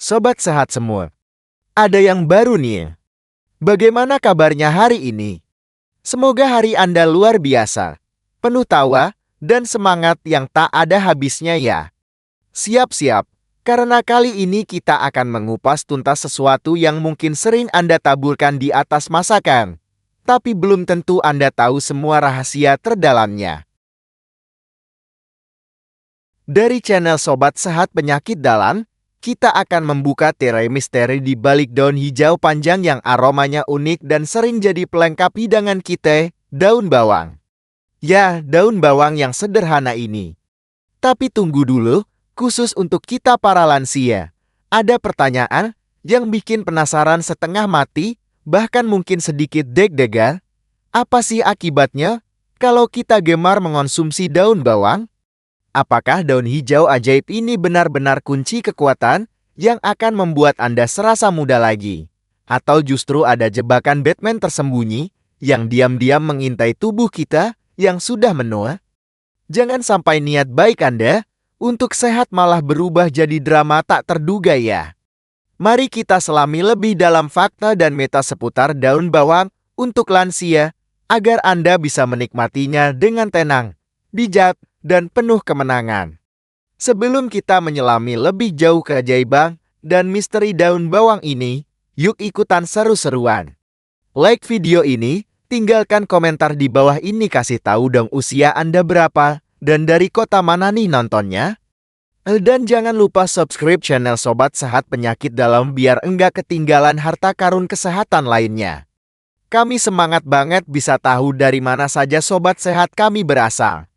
Sobat sehat semua. Ada yang baru nih. Bagaimana kabarnya hari ini? Semoga hari Anda luar biasa, penuh tawa, dan semangat yang tak ada habisnya ya. Siap-siap, karena kali ini kita akan mengupas tuntas sesuatu yang mungkin sering Anda taburkan di atas masakan. Tapi belum tentu Anda tahu semua rahasia terdalamnya. Dari channel Sobat Sehat Penyakit Dalam, kita akan membuka tirai misteri di balik daun hijau panjang yang aromanya unik dan sering jadi pelengkap hidangan kita, daun bawang. Ya, daun bawang yang sederhana ini. Tapi tunggu dulu, khusus untuk kita para lansia. Ada pertanyaan yang bikin penasaran setengah mati, bahkan mungkin sedikit deg-degan. Apa sih akibatnya kalau kita gemar mengonsumsi daun bawang? Apakah daun hijau ajaib ini benar-benar kunci kekuatan yang akan membuat Anda serasa muda lagi? Atau justru ada jebakan Batman tersembunyi yang diam-diam mengintai tubuh kita yang sudah menua? Jangan sampai niat baik Anda untuk sehat malah berubah jadi drama tak terduga ya. Mari kita selami lebih dalam fakta dan meta seputar daun bawang untuk lansia agar Anda bisa menikmatinya dengan tenang, bijak, dan penuh kemenangan. Sebelum kita menyelami lebih jauh keajaiban dan misteri daun bawang ini, yuk ikutan seru-seruan. Like video ini, tinggalkan komentar di bawah ini, kasih tahu dong usia Anda berapa, dan dari kota mana nih nontonnya. Dan jangan lupa subscribe channel Sobat Sehat Penyakit Dalam biar enggak ketinggalan harta karun kesehatan lainnya. Kami semangat banget bisa tahu dari mana saja Sobat Sehat kami berasal.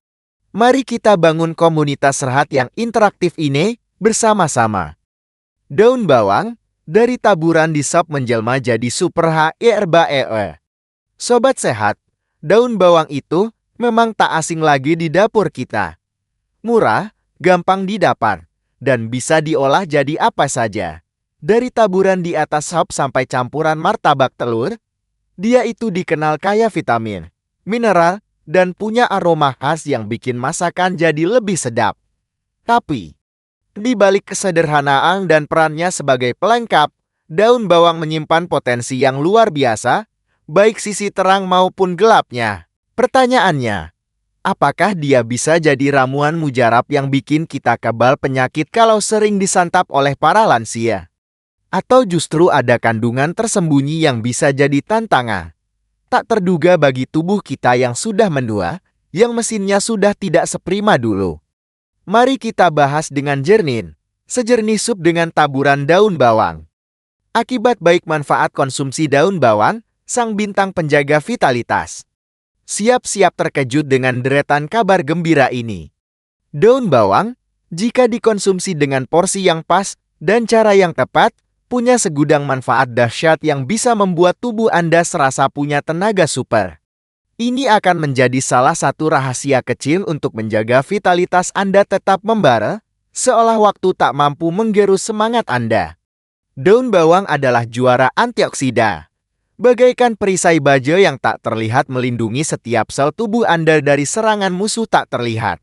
Mari kita bangun komunitas sehat yang interaktif ini bersama-sama. Daun bawang dari taburan di sop menjelma jadi super HERBA. Sobat sehat, daun bawang itu memang tak asing lagi di dapur kita. Murah, gampang didapat, dan bisa diolah jadi apa saja. Dari taburan di atas sop sampai campuran martabak telur, dia itu dikenal kaya vitamin, mineral, dan punya aroma khas yang bikin masakan jadi lebih sedap. Tapi, di balik kesederhanaan dan perannya sebagai pelengkap, daun bawang menyimpan potensi yang luar biasa, baik sisi terang maupun gelapnya. Pertanyaannya, apakah dia bisa jadi ramuan mujarab yang bikin kita kebal penyakit kalau sering disantap oleh para lansia? Atau justru ada kandungan tersembunyi yang bisa jadi tantangan tak terduga bagi tubuh kita yang sudah menua, yang mesinnya sudah tidak seprima dulu? Mari kita bahas dengan jernih, sejernih sup dengan taburan daun bawang. Akibat baik manfaat konsumsi daun bawang, sang bintang penjaga vitalitas. Siap-siap terkejut dengan deretan kabar gembira ini. Daun bawang, jika dikonsumsi dengan porsi yang pas dan cara yang tepat, punya segudang manfaat dahsyat yang bisa membuat tubuh Anda serasa punya tenaga super. Ini akan menjadi salah satu rahasia kecil untuk menjaga vitalitas Anda tetap membara, seolah waktu tak mampu menggerus semangat Anda. Daun bawang adalah juara antioksida. Bagaikan perisai baja yang tak terlihat melindungi setiap sel tubuh Anda dari serangan musuh tak terlihat.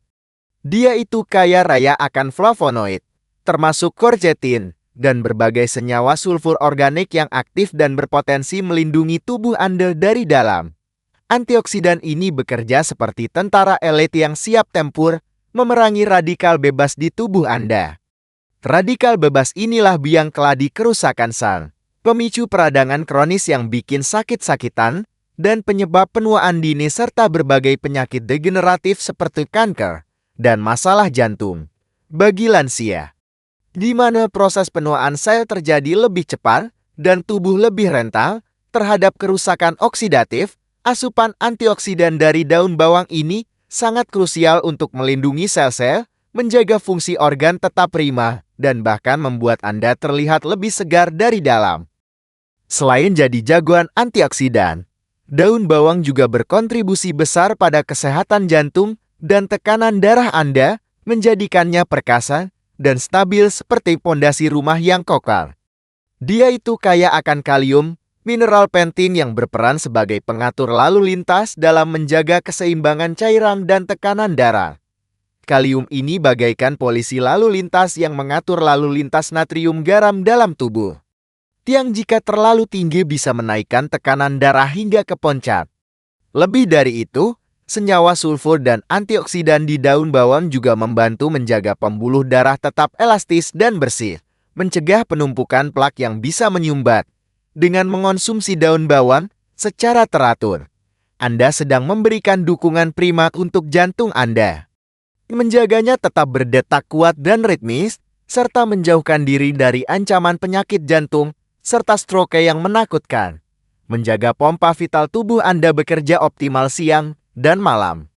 Dia itu kaya raya akan flavonoid, termasuk quercetin, dan berbagai senyawa sulfur organik yang aktif dan berpotensi melindungi tubuh Anda dari dalam. Antioksidan ini bekerja seperti tentara elit yang siap tempur, memerangi radikal bebas di tubuh Anda. Radikal bebas inilah biang keladi kerusakan sel, pemicu peradangan kronis yang bikin sakit-sakitan, dan penyebab penuaan dini serta berbagai penyakit degeneratif seperti kanker dan masalah jantung. Bagi lansia, di mana proses penuaan sel terjadi lebih cepat dan tubuh lebih rentan terhadap kerusakan oksidatif, asupan antioksidan dari daun bawang ini sangat krusial untuk melindungi sel-sel, menjaga fungsi organ tetap prima, dan bahkan membuat Anda terlihat lebih segar dari dalam. Selain jadi jagoan antioksidan, daun bawang juga berkontribusi besar pada kesehatan jantung dan tekanan darah Anda, menjadikannya perkasa dan stabil seperti pondasi rumah yang kokoh. Dia itu kaya akan kalium, mineral penting yang berperan sebagai pengatur lalu lintas dalam menjaga keseimbangan cairan dan tekanan darah. Kalium ini bagaikan polisi lalu lintas yang mengatur lalu lintas natrium garam dalam tubuh. Yang jika terlalu tinggi bisa menaikkan tekanan darah hingga ke puncak. Lebih dari itu, senyawa sulfur dan antioksidan di daun bawang juga membantu menjaga pembuluh darah tetap elastis dan bersih, mencegah penumpukan plak yang bisa menyumbat. Dengan mengonsumsi daun bawang secara teratur, Anda sedang memberikan dukungan prima untuk jantung Anda. Menjaganya tetap berdetak kuat dan ritmis, serta menjauhkan diri dari ancaman penyakit jantung, serta stroke yang menakutkan. Menjaga pompa vital tubuh Anda bekerja optimal siang dan malam.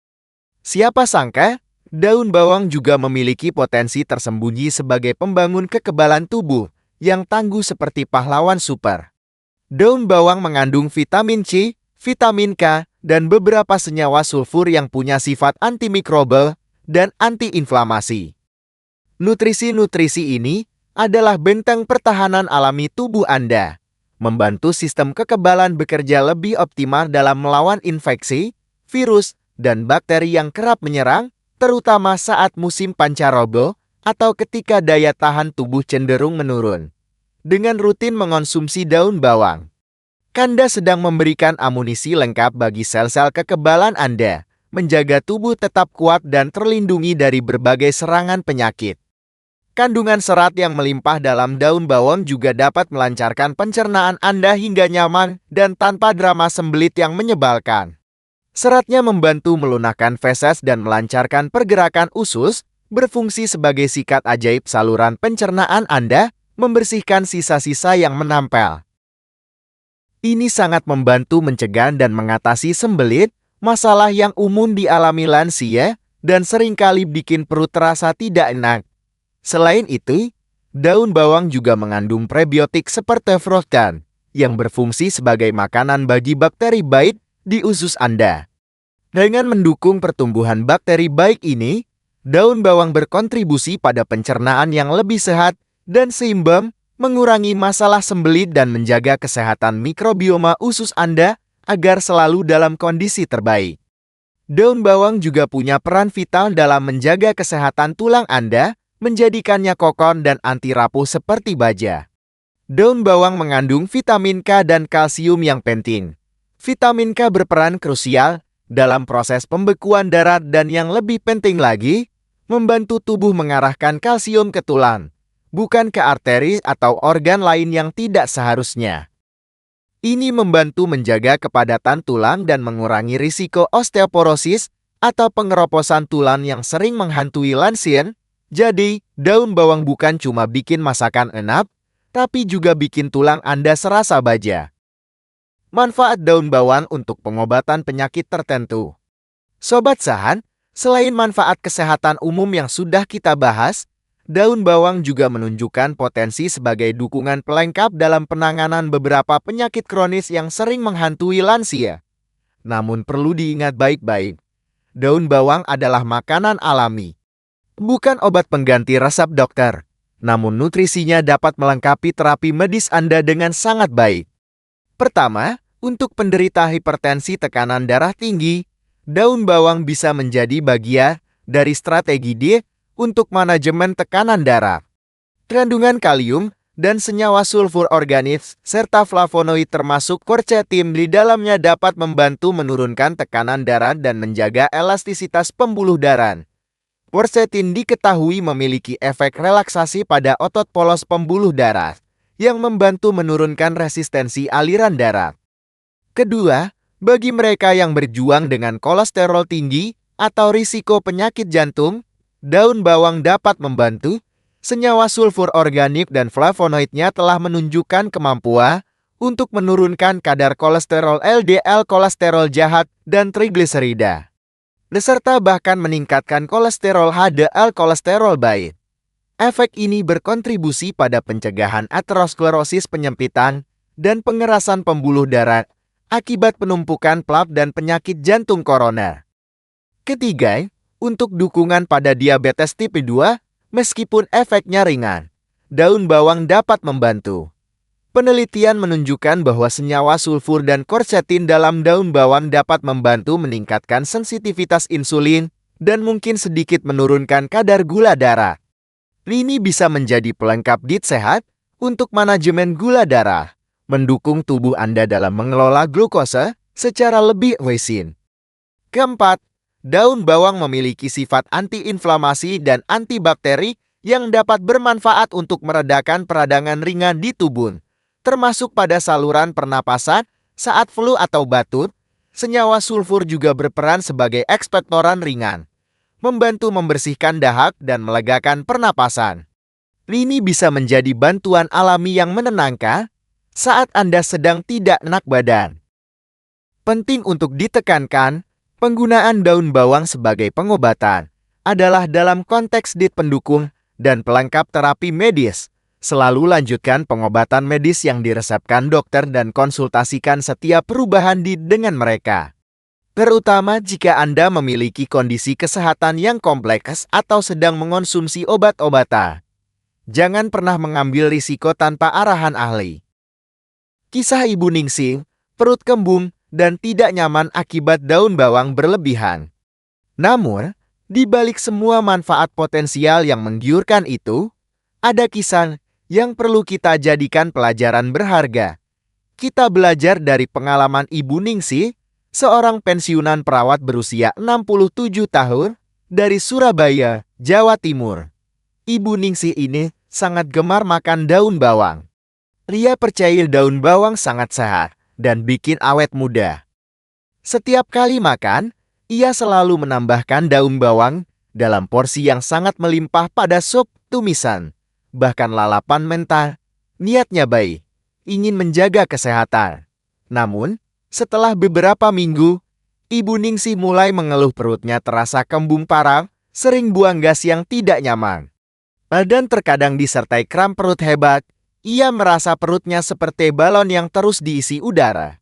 Siapa sangka, daun bawang juga memiliki potensi tersembunyi sebagai pembangun kekebalan tubuh yang tangguh seperti pahlawan super. Daun bawang mengandung vitamin C, vitamin K, dan beberapa senyawa sulfur yang punya sifat antimikrobal dan antiinflamasi. Nutrisi-nutrisi ini adalah benteng pertahanan alami tubuh Anda, membantu sistem kekebalan bekerja lebih optimal dalam melawan infeksi, virus, dan bakteri yang kerap menyerang, terutama saat musim pancaroba atau ketika daya tahan tubuh cenderung menurun. Dengan rutin mengonsumsi daun bawang, Anda sedang memberikan amunisi lengkap bagi sel-sel kekebalan Anda, menjaga tubuh tetap kuat dan terlindungi dari berbagai serangan penyakit. Kandungan serat yang melimpah dalam daun bawang juga dapat melancarkan pencernaan Anda hingga nyaman dan tanpa drama sembelit yang menyebalkan. Seratnya membantu melunakkan feses dan melancarkan pergerakan usus, berfungsi sebagai sikat ajaib saluran pencernaan Anda, membersihkan sisa-sisa yang menempel. Ini sangat membantu mencegah dan mengatasi sembelit, masalah yang umum dialami lansia, dan seringkali bikin perut terasa tidak enak. Selain itu, daun bawang juga mengandung prebiotik seperti fruktan, yang berfungsi sebagai makanan bagi bakteri baik di usus Anda. Dengan mendukung pertumbuhan bakteri baik ini, daun bawang berkontribusi pada pencernaan yang lebih sehat dan seimbang, mengurangi masalah sembelit dan menjaga kesehatan mikrobioma usus Anda, agar selalu dalam kondisi terbaik. Daun bawang juga punya peran vital dalam menjaga kesehatan tulang Anda, menjadikannya kokoh dan anti rapuh seperti baja. Daun bawang mengandung vitamin K dan kalsium yang penting. Vitamin K berperan krusial dalam proses pembekuan darah dan yang lebih penting lagi, membantu tubuh mengarahkan kalsium ke tulang, bukan ke arteri atau organ lain yang tidak seharusnya. Ini membantu menjaga kepadatan tulang dan mengurangi risiko osteoporosis atau pengeroposan tulang yang sering menghantui lansia. Jadi, daun bawang bukan cuma bikin masakan enak, tapi juga bikin tulang Anda serasa baja. Manfaat daun bawang untuk pengobatan penyakit tertentu. Sobat Sahan, selain manfaat kesehatan umum yang sudah kita bahas, daun bawang juga menunjukkan potensi sebagai dukungan pelengkap dalam penanganan beberapa penyakit kronis yang sering menghantui lansia. Namun perlu diingat baik-baik, daun bawang adalah makanan alami, bukan obat pengganti resep dokter. Namun nutrisinya dapat melengkapi terapi medis Anda dengan sangat baik. Pertama, untuk penderita hipertensi tekanan darah tinggi, daun bawang bisa menjadi bagian dari strategi diet untuk manajemen tekanan darah. Kandungan kalium dan senyawa sulfur organik serta flavonoid termasuk quercetin di dalamnya dapat membantu menurunkan tekanan darah dan menjaga elastisitas pembuluh darah. Quercetin diketahui memiliki efek relaksasi pada otot polos pembuluh darah, yang membantu menurunkan resistensi aliran darah. Kedua, bagi mereka yang berjuang dengan kolesterol tinggi atau risiko penyakit jantung, daun bawang dapat membantu. Senyawa sulfur organik dan flavonoidnya telah menunjukkan kemampuan untuk menurunkan kadar kolesterol LDL, kolesterol jahat, dan trigliserida, beserta bahkan meningkatkan kolesterol HDL, kolesterol baik. Efek ini berkontribusi pada pencegahan aterosklerosis, penyempitan, dan pengerasan pembuluh darah akibat penumpukan plak dan penyakit jantung koroner. Ketiga, untuk dukungan pada diabetes tipe 2, meskipun efeknya ringan, daun bawang dapat membantu. Penelitian menunjukkan bahwa senyawa sulfur dan quercetin dalam daun bawang dapat membantu meningkatkan sensitivitas insulin dan mungkin sedikit menurunkan kadar gula darah. Ini bisa menjadi pelengkap diet sehat untuk manajemen gula darah, mendukung tubuh Anda dalam mengelola glukosa secara lebih efisien. Keempat, daun bawang memiliki sifat antiinflamasi dan antibakteri yang dapat bermanfaat untuk meredakan peradangan ringan di tubuh, termasuk pada saluran pernapasan saat flu atau batuk. Senyawa sulfur juga berperan sebagai ekspektoran ringan, membantu membersihkan dahak dan melegakan pernapasan. Ini bisa menjadi bantuan alami yang menenangkan saat Anda sedang tidak enak badan. Penting untuk ditekankan, penggunaan daun bawang sebagai pengobatan adalah dalam konteks diet pendukung dan pelengkap terapi medis. Selalu lanjutkan pengobatan medis yang diresepkan dokter dan konsultasikan setiap perubahan diet dengan mereka. Terutama jika Anda memiliki kondisi kesehatan yang kompleks atau sedang mengonsumsi obat-obatan. Jangan pernah mengambil risiko tanpa arahan ahli. Kisah Ibu Ningsih, perut kembung, dan tidak nyaman akibat daun bawang berlebihan. Namun, di balik semua manfaat potensial yang menggiurkan itu, ada kisah yang perlu kita jadikan pelajaran berharga. Kita belajar dari pengalaman Ibu Ningsih, seorang pensiunan perawat berusia 67 tahun dari Surabaya, Jawa Timur. Ibu Ningsih ini sangat gemar makan daun bawang. Ia percaya daun bawang sangat sehat dan bikin awet muda. Setiap kali makan, ia selalu menambahkan daun bawang dalam porsi yang sangat melimpah pada sup, tumisan, bahkan lalapan mentah. Niatnya baik, ingin menjaga kesehatan. Namun, setelah beberapa minggu, Ibu Ningsih mulai mengeluh perutnya terasa kembung parah, sering buang gas yang tidak nyaman. Dan terkadang disertai kram perut hebat. Ia merasa perutnya seperti balon yang terus diisi udara.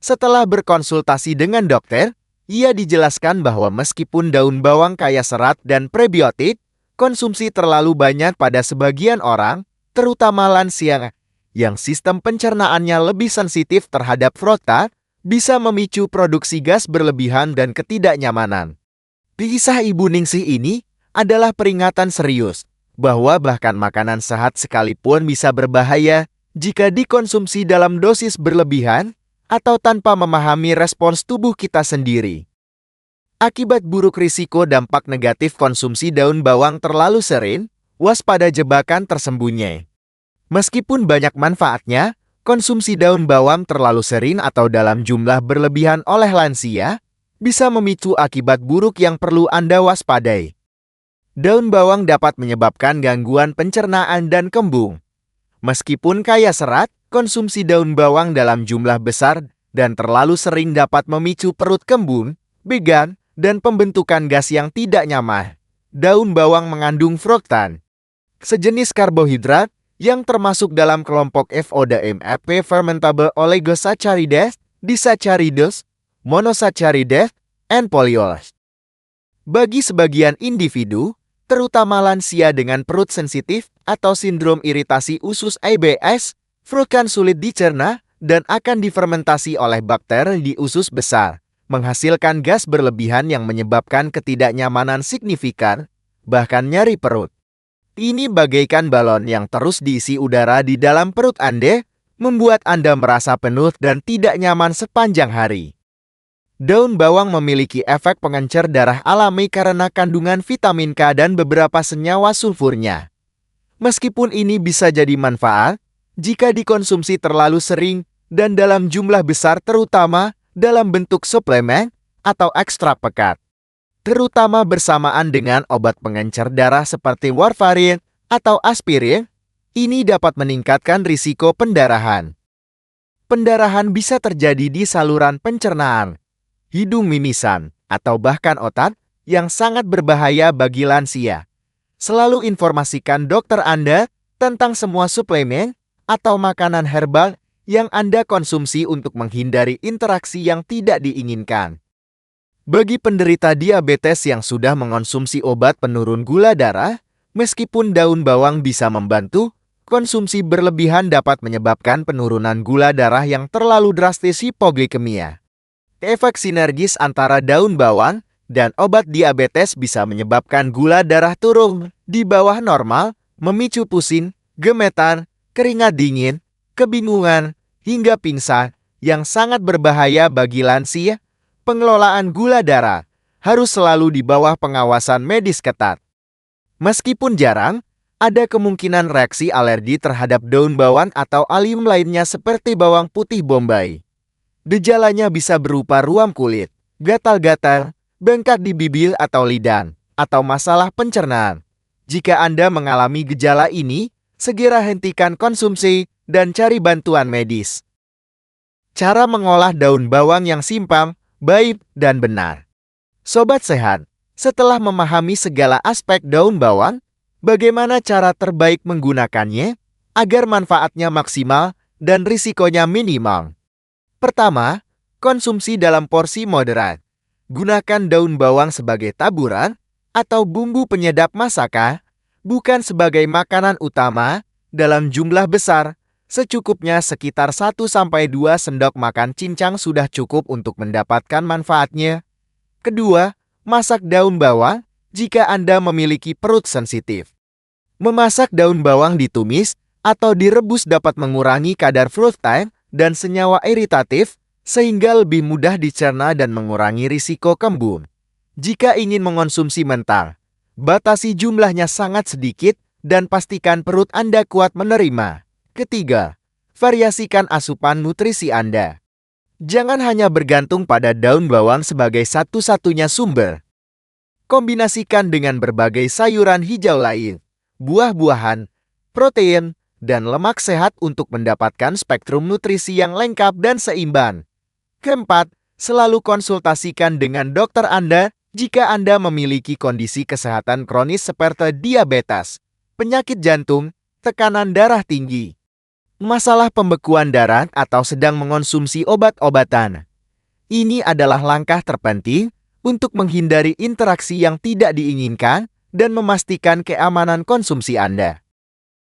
Setelah berkonsultasi dengan dokter, ia dijelaskan bahwa meskipun daun bawang kaya serat dan prebiotik, konsumsi terlalu banyak pada sebagian orang, terutama lansia, yang sistem pencernaannya lebih sensitif terhadap frukta, bisa memicu produksi gas berlebihan dan ketidaknyamanan. Kisah Ibu Ningsih ini adalah peringatan serius bahwa bahkan makanan sehat sekalipun bisa berbahaya jika dikonsumsi dalam dosis berlebihan atau tanpa memahami respons tubuh kita sendiri. Akibat buruk risiko dampak negatif konsumsi daun bawang terlalu sering, waspada jebakan tersembunyi. Meskipun banyak manfaatnya, konsumsi daun bawang terlalu sering atau dalam jumlah berlebihan oleh lansia bisa memicu akibat buruk yang perlu Anda waspadai. Daun bawang dapat menyebabkan gangguan pencernaan dan kembung. Meskipun kaya serat, konsumsi daun bawang dalam jumlah besar dan terlalu sering dapat memicu perut kembung, began, dan pembentukan gas yang tidak nyaman. Daun bawang mengandung fruktan, sejenis karbohidrat yang termasuk dalam kelompok FODMAP fermentable oligosaccharides, disaccharides, monosaccharides, and polyols. Bagi sebagian individu, terutama lansia dengan perut sensitif atau sindrom iritasi usus IBS, fruktan sulit dicerna dan akan difermentasi oleh bakteri di usus besar, menghasilkan gas berlebihan yang menyebabkan ketidaknyamanan signifikan, bahkan nyeri perut. Ini bagaikan balon yang terus diisi udara di dalam perut Anda, membuat Anda merasa penuh dan tidak nyaman sepanjang hari. Daun bawang memiliki efek pengencer darah alami karena kandungan vitamin K dan beberapa senyawa sulfurnya. Meskipun ini bisa jadi manfaat, jika dikonsumsi terlalu sering dan dalam jumlah besar terutama dalam bentuk suplemen atau ekstrak pekat, terutama bersamaan dengan obat pengencer darah seperti warfarin atau aspirin, ini dapat meningkatkan risiko pendarahan. Pendarahan bisa terjadi di saluran pencernaan, hidung mimisan, atau bahkan otak, yang sangat berbahaya bagi lansia. Selalu informasikan dokter Anda tentang semua suplemen atau makanan herbal yang Anda konsumsi untuk menghindari interaksi yang tidak diinginkan. Bagi penderita diabetes yang sudah mengonsumsi obat penurun gula darah, meskipun daun bawang bisa membantu, konsumsi berlebihan dapat menyebabkan penurunan gula darah yang terlalu drastis, hipoglikemia. Efek sinergis antara daun bawang dan obat diabetes bisa menyebabkan gula darah turun di bawah normal, memicu pusing, gemetar, keringat dingin, kebingungan, hingga pingsan yang sangat berbahaya bagi lansia. Pengelolaan gula darah harus selalu di bawah pengawasan medis ketat. Meskipun jarang, ada kemungkinan reaksi alergi terhadap daun bawang atau alium lainnya seperti bawang putih bombay. Gejalanya bisa berupa ruam kulit, gatal-gatal, bengkak di bibir atau lidah, atau masalah pencernaan. Jika Anda mengalami gejala ini, segera hentikan konsumsi dan cari bantuan medis. Cara mengolah daun bawang yang simpang, baik, dan benar. Sobat sehat, setelah memahami segala aspek daun bawang, bagaimana cara terbaik menggunakannya agar manfaatnya maksimal dan risikonya minimal? Pertama, konsumsi dalam porsi moderat. Gunakan daun bawang sebagai taburan atau bumbu penyedap masakan, bukan sebagai makanan utama dalam jumlah besar. Secukupnya sekitar 1-2 sendok makan cincang sudah cukup untuk mendapatkan manfaatnya. Kedua, masak daun bawang jika Anda memiliki perut sensitif. Memasak daun bawang ditumis atau direbus dapat mengurangi kadar fructane dan senyawa iritatif sehingga lebih mudah dicerna dan mengurangi risiko kembung. Jika ingin mengonsumsi mentah, batasi jumlahnya sangat sedikit dan pastikan perut Anda kuat menerima. Ketiga, variasikan asupan nutrisi Anda. Jangan hanya bergantung pada daun bawang sebagai satu-satunya sumber. Kombinasikan dengan berbagai sayuran hijau lain, buah-buahan, protein, dan lemak sehat untuk mendapatkan spektrum nutrisi yang lengkap dan seimbang. Keempat, selalu konsultasikan dengan dokter Anda jika Anda memiliki kondisi kesehatan kronis seperti diabetes, penyakit jantung, tekanan darah tinggi, masalah pembekuan darah atau sedang mengonsumsi obat-obatan. Ini adalah langkah terpenting untuk menghindari interaksi yang tidak diinginkan dan memastikan keamanan konsumsi Anda.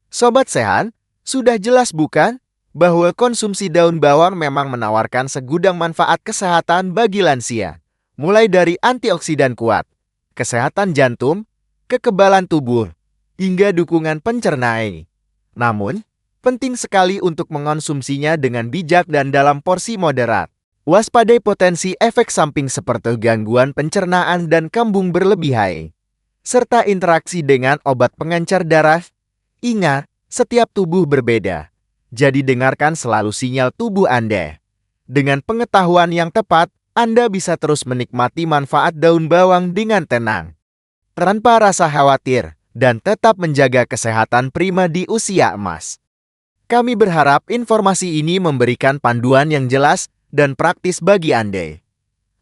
Sobat sehat, sudah jelas bukan bahwa konsumsi daun bawang memang menawarkan segudang manfaat kesehatan bagi lansia, mulai dari antioksidan kuat, kesehatan jantung, kekebalan tubuh, hingga dukungan pencernaan. Namun, penting sekali untuk mengonsumsinya dengan bijak dan dalam porsi moderat. Waspadai potensi efek samping seperti gangguan pencernaan dan kembung berlebihan, serta interaksi dengan obat pengencer darah. Ingat, setiap tubuh berbeda. Jadi dengarkan selalu sinyal tubuh Anda. Dengan pengetahuan yang tepat, Anda bisa terus menikmati manfaat daun bawang dengan tenang, tanpa rasa khawatir, dan tetap menjaga kesehatan prima di usia emas. Kami berharap informasi ini memberikan panduan yang jelas dan praktis bagi Anda.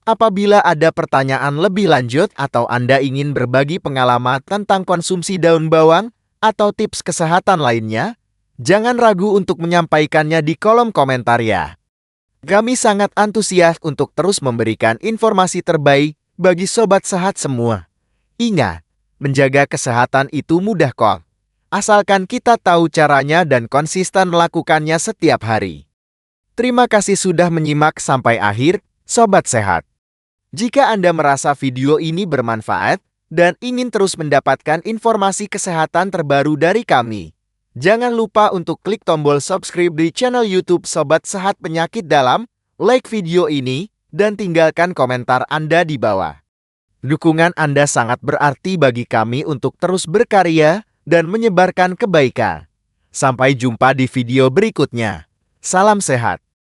Apabila ada pertanyaan lebih lanjut atau Anda ingin berbagi pengalaman tentang konsumsi daun bawang atau tips kesehatan lainnya, jangan ragu untuk menyampaikannya di kolom komentar ya. Kami sangat antusias untuk terus memberikan informasi terbaik bagi sobat sehat semua. Ingat, menjaga kesehatan itu mudah kok. Asalkan kita tahu caranya dan konsisten melakukannya setiap hari. Terima kasih sudah menyimak sampai akhir, sobat sehat. Jika Anda merasa video ini bermanfaat dan ingin terus mendapatkan informasi kesehatan terbaru dari kami, jangan lupa untuk klik tombol subscribe di channel YouTube Sobat Sehat Penyakit Dalam, like video ini, dan tinggalkan komentar Anda di bawah. Dukungan Anda sangat berarti bagi kami untuk terus berkarya dan menyebarkan kebaikan. Sampai jumpa di video berikutnya. Salam sehat.